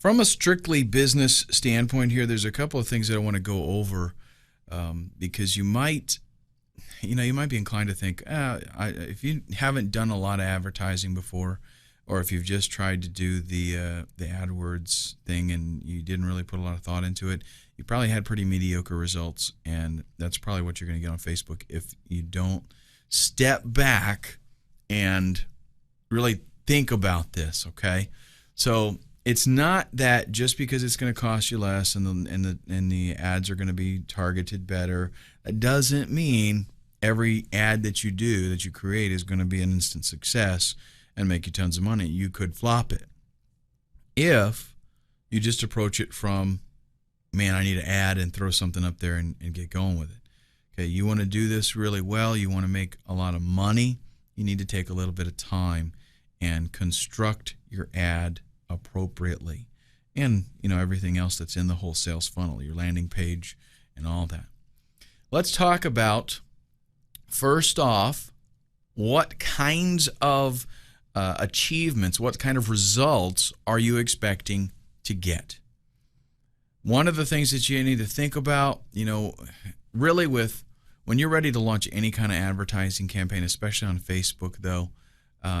From a strictly business standpoint here, there's a couple of things that I want to go over because you might be inclined to think, if you haven't done a lot of advertising before, or if you've just tried to do the AdWords thing and you didn't really put a lot of thought into it, you probably had pretty mediocre results, and that's probably what you're going to get on Facebook if you don't step back and really think about this, okay? So it's not that just because it's going to cost you less and the ads are going to be targeted better, that doesn't mean every ad that you create is going to be an instant success and make you tons of money. You could flop it if you just approach it from, man, I need an ad, and throw something up there and get going with it. Okay, you want to do this really well, you want to make a lot of money, you need to take a little bit of time and construct your ad appropriately, and everything else that's in the whole sales funnel, your landing page and all that. Let's talk about, first off, what kinds of achievements, what kind of results are you expecting to get? One of the things that you need to think about, really when you're ready to launch any kind of advertising campaign, especially on Facebook though,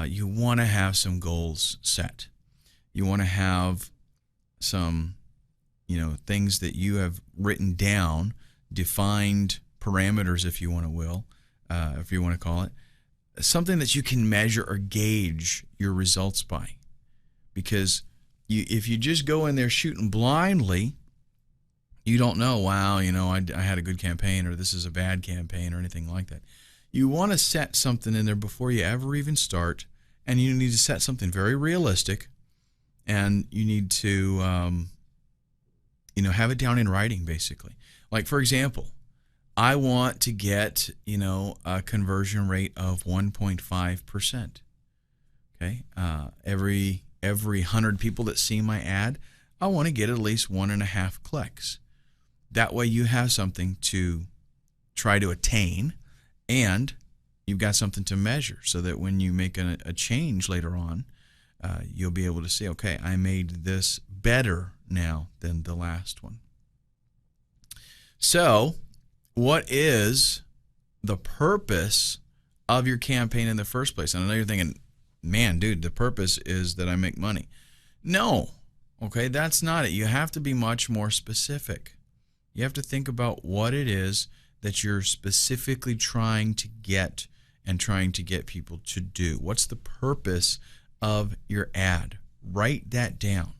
you want to have some goals set. You want to have some, things that you have written down, defined parameters, if you want to call it, something that you can measure or gauge your results by. Because if you just go in there shooting blindly, you don't know, wow, I had a good campaign, or this is a bad campaign, or anything like that. You want to set something in there before you ever even start, and you need to set something very realistic, and you need to have it down in writing, basically. Like, for example, I want to get, a conversion rate of 1.5%. Okay, every 100 people that see my ad, I want to get at least 1.5 clicks. That way you have something to try to attain, and you've got something to measure, so that when you make a change later on, you'll be able to see, okay, I made this better now than the last one. So what is the purpose of your campaign in the first place? And I know you're thinking, man, dude, the purpose is that I make money. No, okay, that's not it. You have to be much more specific. You have to think about what it is that you're specifically trying to get and trying to get people to do. What's the purpose of your ad? Write that down.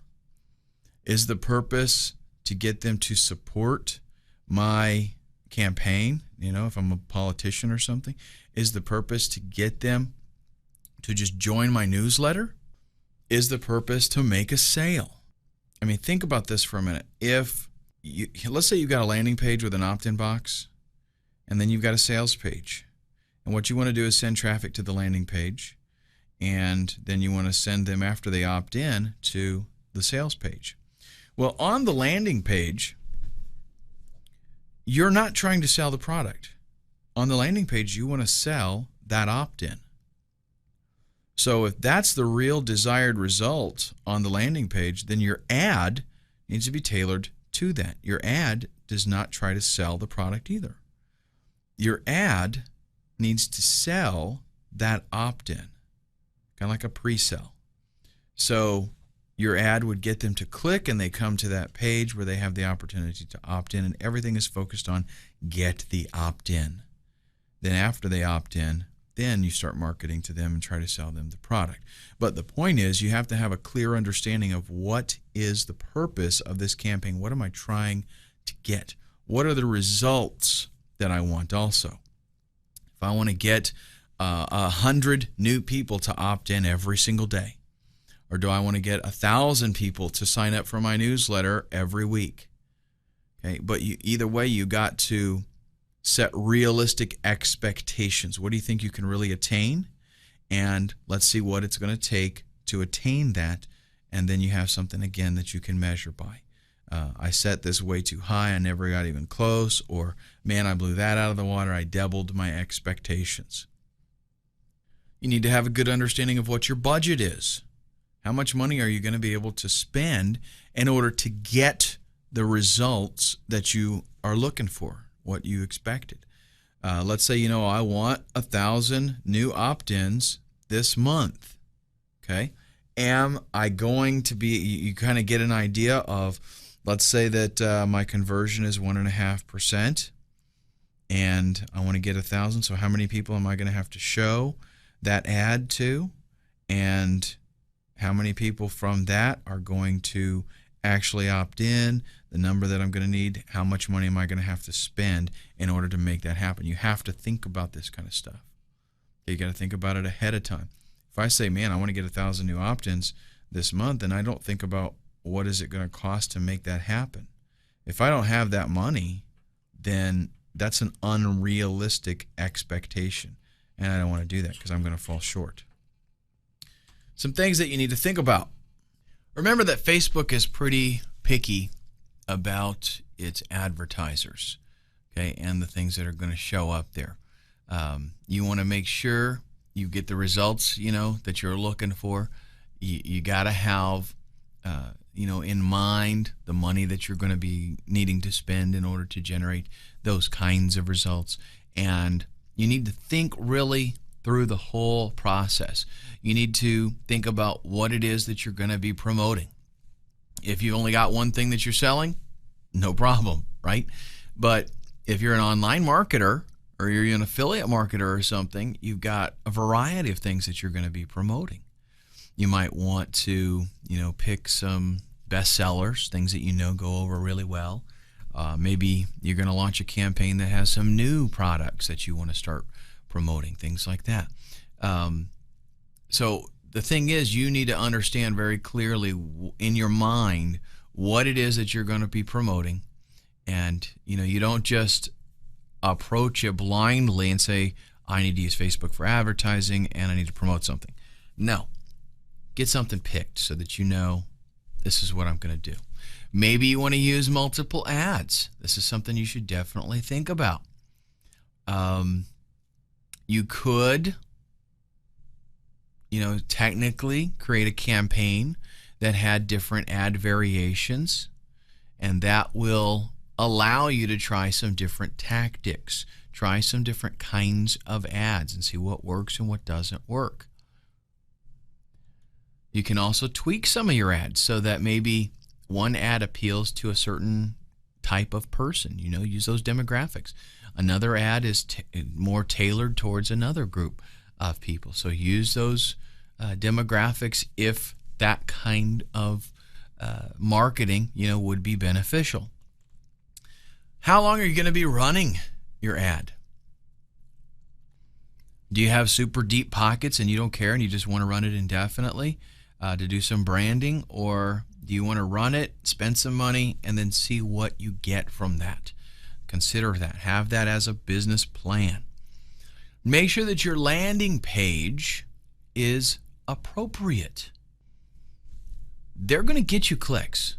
Is the purpose to get them to support my campaign? If I'm a politician or something, is the purpose to get them to just join my newsletter? Is the purpose to make a sale? I mean, think about this for a minute. Let's say you've got a landing page with an opt-in box, and then you've got a sales page. And what you want to do is send traffic to the landing page, and then you want to send them, after they opt in, to the sales page. Well, on the landing page, you're not trying to sell the product. On the landing page, you want to sell that opt-in. So if that's the real desired result on the landing page, then your ad needs to be tailored to that. Your ad does not try to sell the product either. Your ad needs to sell that opt-in, kind of like a pre-sell. So your ad would get them to click, and they come to that page where they have the opportunity to opt in, and everything is focused on get the opt-in. Then after they opt in, then you start marketing to them and try to sell them the product. But the point is, you have to have a clear understanding of what is the purpose of this campaign. What am I trying to get? What are the results that I want also? If I want to get 100 new people to opt in every single day, or do I want to get 1,000 people to sign up for my newsletter every week? Okay, but either way, you got to set realistic expectations. What do you think you can really attain? And let's see what it's going to take to attain that. And then you have something, again, that you can measure by. I set this way too high, I never got even close, or man, I blew that out of the water, I doubled my expectations. You need to have a good understanding of what your budget is. How much money are you going to be able to spend in order to get the results that you are looking for, what you expected? Let's say, I want 1,000 new opt-ins this month. Okay. Am I going to be, you kind of get an idea of, let's say that my conversion is 1.5%. And I want to get 1,000. So how many people am I going to have to show that ad to? And how many people from that are going to actually opt in? The number that I'm going to need, how much money am I going to have to spend in order to make that happen? You have to think about this kind of stuff. You got to think about it ahead of time. If I say, man, I want to get 1,000 new opt-ins this month, and I don't think about what is it going to cost to make that happen. If I don't have that money, then that's an unrealistic expectation, and I don't want to do that because I'm going to fall short. Some things that you need to think about. Remember that Facebook is pretty picky about its advertisers, okay, and the things that are going to show up there. You want to make sure you get the results, that you're looking for. You got to have, in mind the money that you're going to be needing to spend in order to generate those kinds of results. And you need to think really through the whole process. You need to think about what it is that you're going to be promoting. If you've only got one thing that you're selling, no problem, right? But if you're an online marketer or you're an affiliate marketer or something, you've got a variety of things that you're going to be promoting. You might want to, pick some bestsellers, things that go over really well. Maybe you're going to launch a campaign that has some new products that you want to start promoting, things like that. So the thing is, you need to understand very clearly in your mind what it is that you're going to be promoting. And, you don't just approach it blindly and say, I need to use Facebook for advertising and I need to promote something. No. Get something picked so that this is what I'm going to do. Maybe you want to use multiple ads. This is something you should definitely think about. You could, technically create a campaign that had different ad variations, and that will allow you to try some different tactics, try some different kinds of ads and see what works and what doesn't work. You can also tweak some of your ads so that maybe one ad appeals to a certain type of person, use those demographics. Another ad is more tailored towards another group of people. So use those demographics if that kind of marketing, would be beneficial. How long are you going to be running your ad? Do you have super deep pockets and you don't care and you just want to run it indefinitely to do some branding? Or do you want to run it, spend some money, and then see what you get from that? Consider that. Have that as a business plan. Make sure that your landing page is appropriate. They're going to get you clicks,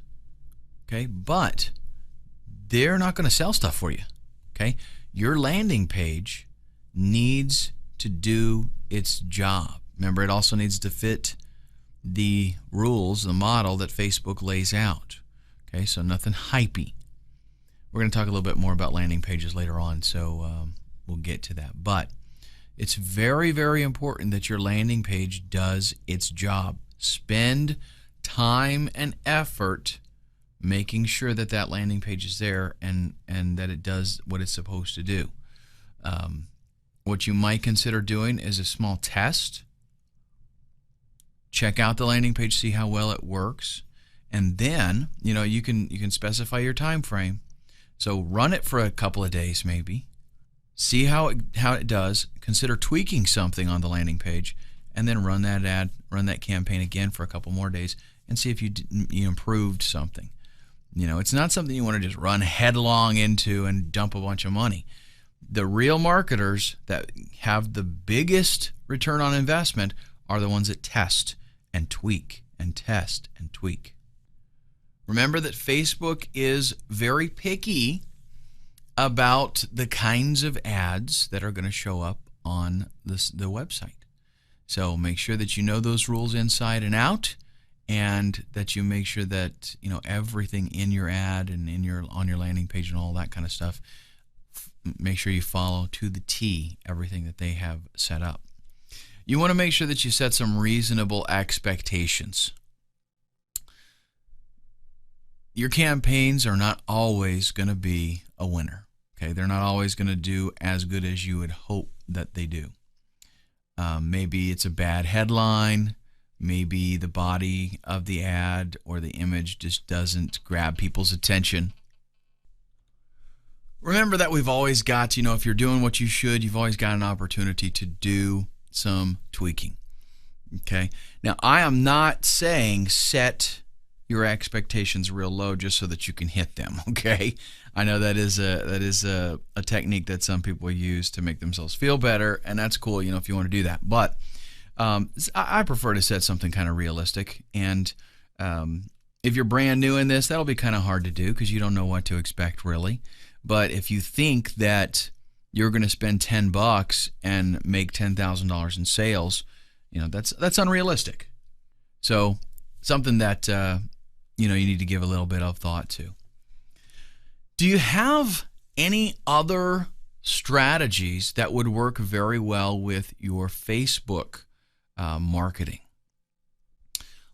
okay? But they're not going to sell stuff for you, okay? Your landing page needs to do its job. Remember, it also needs to fit the rules, the model that Facebook lays out, okay? So nothing hypey. We're going to talk a little bit more about landing pages later on, so we'll get to that. But it's very, very important that your landing page does its job. Spend time and effort making sure that that landing page is there and that it does what it's supposed to do. What you might consider doing is a small test. Check out the landing page, see how well it works, and then you can specify your time frame. So run it for a couple of days maybe. See how it does. Consider tweaking something on the landing page, and then run that ad, run that campaign again for a couple more days, and see if you improved something. It's not something you want to just run headlong into and dump a bunch of money. The real marketers that have the biggest return on investment are the ones that test and tweak and test and tweak. Remember that Facebook is very picky about the kinds of ads that are going to show up on the website. So make sure that you know those rules inside and out, and that you make sure that everything in your ad and on your landing page and all that kind of stuff, make sure you follow to the T everything that they have set up. You want to make sure that you set some reasonable expectations. Your campaigns are not always going to be a winner. Okay, they're not always going to do as good as you would hope that they do. Maybe it's a bad headline. Maybe the body of the ad or the image just doesn't grab people's attention. Remember that we've always got, if you're doing what you should, you've always got an opportunity to do some tweaking. Okay. Now, I am not saying set your expectations real low just so that you can hit them. Okay. I know that is a technique that some people use to make themselves feel better, and that's cool, if you want to do that. But I prefer to set something kind of realistic. And if you're brand new in this, that'll be kind of hard to do because you don't know what to expect really. But if you think that you're going to spend $10 and make $10,000 in sales, that's unrealistic. So something that you need to give a little bit of thought to. Do you have any other strategies that would work very well with your Facebook marketing?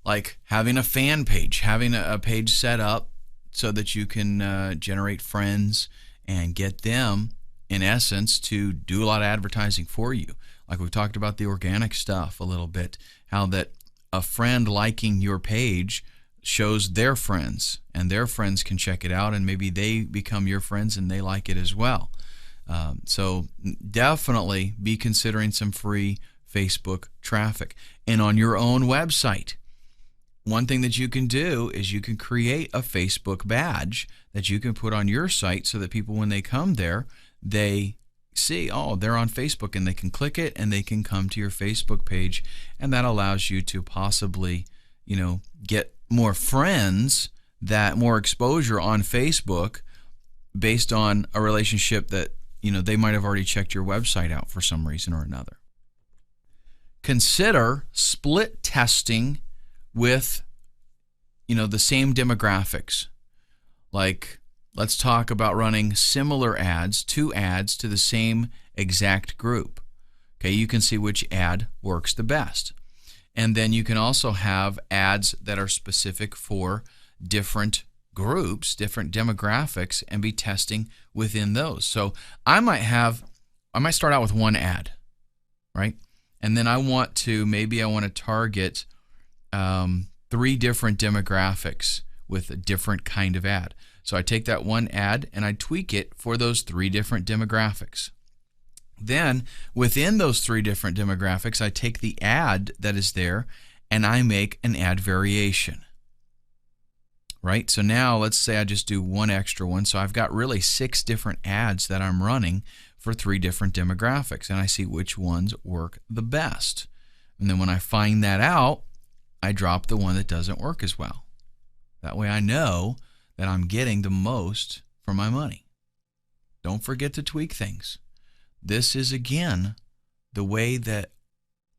Like having a fan page, having a page set up so that you can generate friends and get them, in essence, to do a lot of advertising for you. Like we've talked about the organic stuff a little bit, how that a friend liking your page shows their friends, and their friends can check it out, and maybe they become your friends and they like it as well. So definitely be considering some free Facebook traffic. And on your own website, one thing that you can do is you can create a Facebook badge that you can put on your site so that people, when they come there, they see, oh, they're on Facebook, and they can click it and they can come to your Facebook page, and that allows you to possibly, get more friends, that more exposure on Facebook based on a relationship that, they might have already checked your website out for some reason or another. Consider split testing with, the same demographics. Like, let's talk about running similar ads, 2 ads to the same exact group. Okay, you can see which ad works the best. And then you can also have ads that are specific for different groups, different demographics, and be testing within those. So I might start out with one ad, right? And then I want to target 3 different demographics with a different kind of ad. So I take that one ad and I tweak it for those 3 different demographics. Then within those 3 different demographics, I take the ad that is there and I make an ad variation. Right? So now let's say I just do one extra one. So I've got really 6 different ads that I'm running for 3 different demographics, and I see which ones work the best. And then when I find that out, I drop the one that doesn't work as well. That way I know that I'm getting the most for my money. Don't forget to tweak things. This is, again, the way that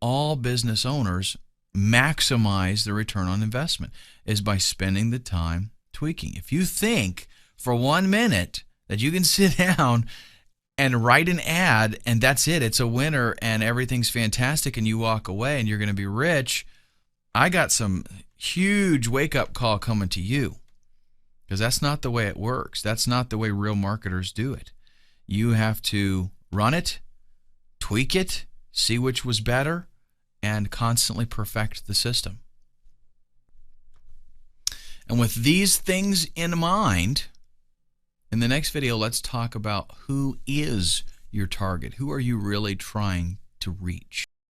all business owners maximize the return on investment, is by spending the time tweaking. If you think for 1 minute that you can sit down and write an ad and that's it, it's a winner and everything's fantastic, and you walk away and you're going to be rich, I got some huge wake-up call coming to you, because that's not the way it works. That's not the way real marketers do it. You have to run it, tweak it, see which was better, and constantly perfect the system. And with these things in mind, in the next video, let's talk about who is your target. Who are you really trying to reach?